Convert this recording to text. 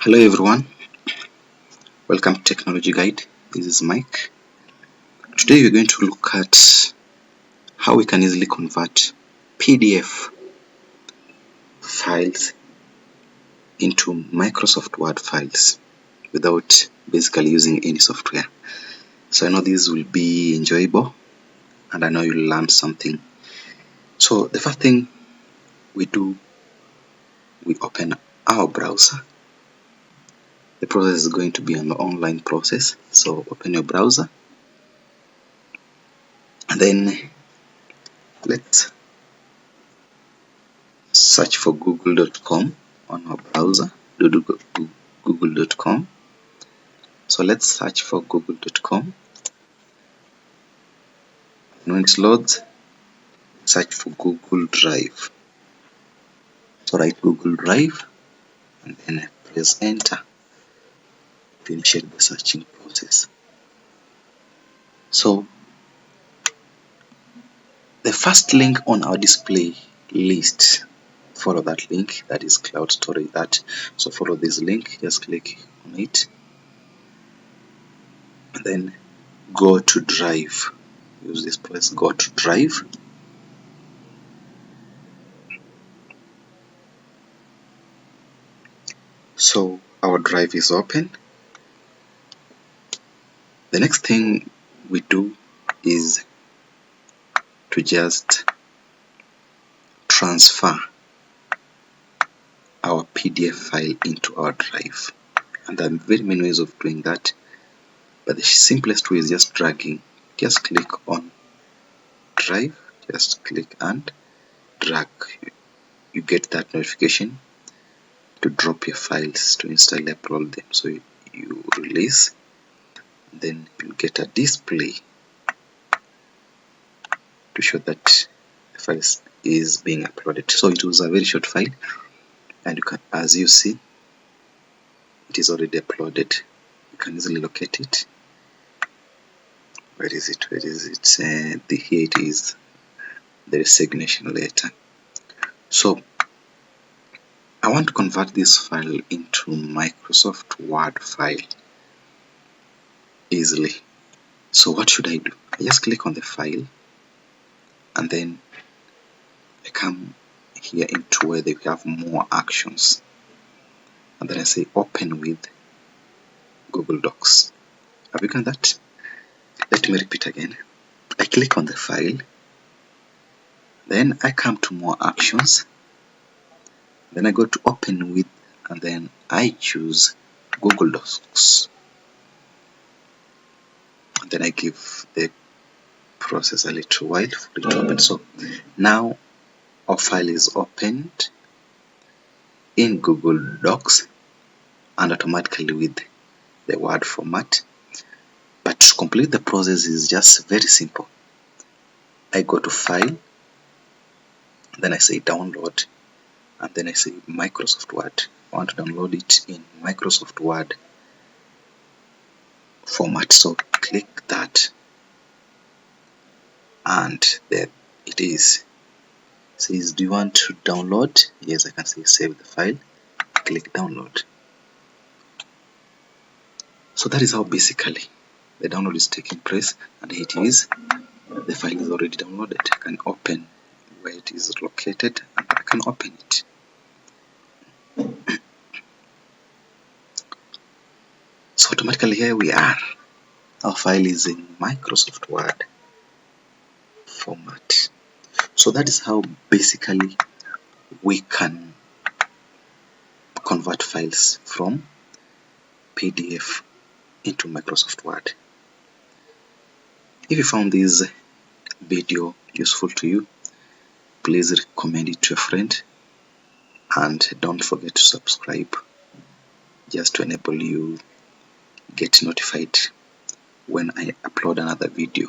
Hello everyone, welcome to Technology Guide. This is Mike. Today we're going to look at how we can easily convert PDF files into Microsoft Word files without basically using any software. So I know this will be enjoyable and I know you'll learn something. So the first thing we do, we open our browser. The process is going to be an online process. So open your browser and then let's search for google.com on our browser. Google.com. So let's search for google.com. And when it loads, search for Google Drive. So write Google Drive and then press enter to initiate the searching process. So the first link on our display list, follow that link, that is cloud storage. So follow this link, just click on it and then go to Drive. Use this place, go to Drive. So our drive is open. The next thing we do is to just transfer our PDF file into our drive. And there are very many ways of doing that, but the simplest way is just dragging. Just click on drive, just click and drag. You get that notification to drop your files, to instantly upload them. So you release, then you get a display to show that the file is being uploaded. So it was a very short file, and you can, as you see, it is already uploaded. You can easily locate it. Where is it? Here it is, the resignation letter. So I want to convert this file into Microsoft Word file easily. So what should I do? I just click on the file and then I come here into where they have more actions, and then I say open with Google Docs. Have you done that? Let me repeat again. I click on the file, then I come to more actions, then I go to open with, and then I choose Google Docs, and then I give the process a little while for it to open. So now our file is opened in Google Docs and automatically with the Word format. But to complete the process is just very simple. I go to File, then I say Download, and then I say Microsoft Word. I want to download it in Microsoft Word format. So click that, and there it is. It says, do you want to download? Yes, I can say save the file. Click Download. So that is how basically the download is taking place, and here it is. The file is already downloaded. I can open where it is located and I can open it. So automatically here we are. Our file is in Microsoft Word format. So that is how basically we can convert files from PDF into Microsoft Word. If you found this video useful to you, please recommend it to a friend, and don't forget to subscribe just to enable you get notified when I upload another video.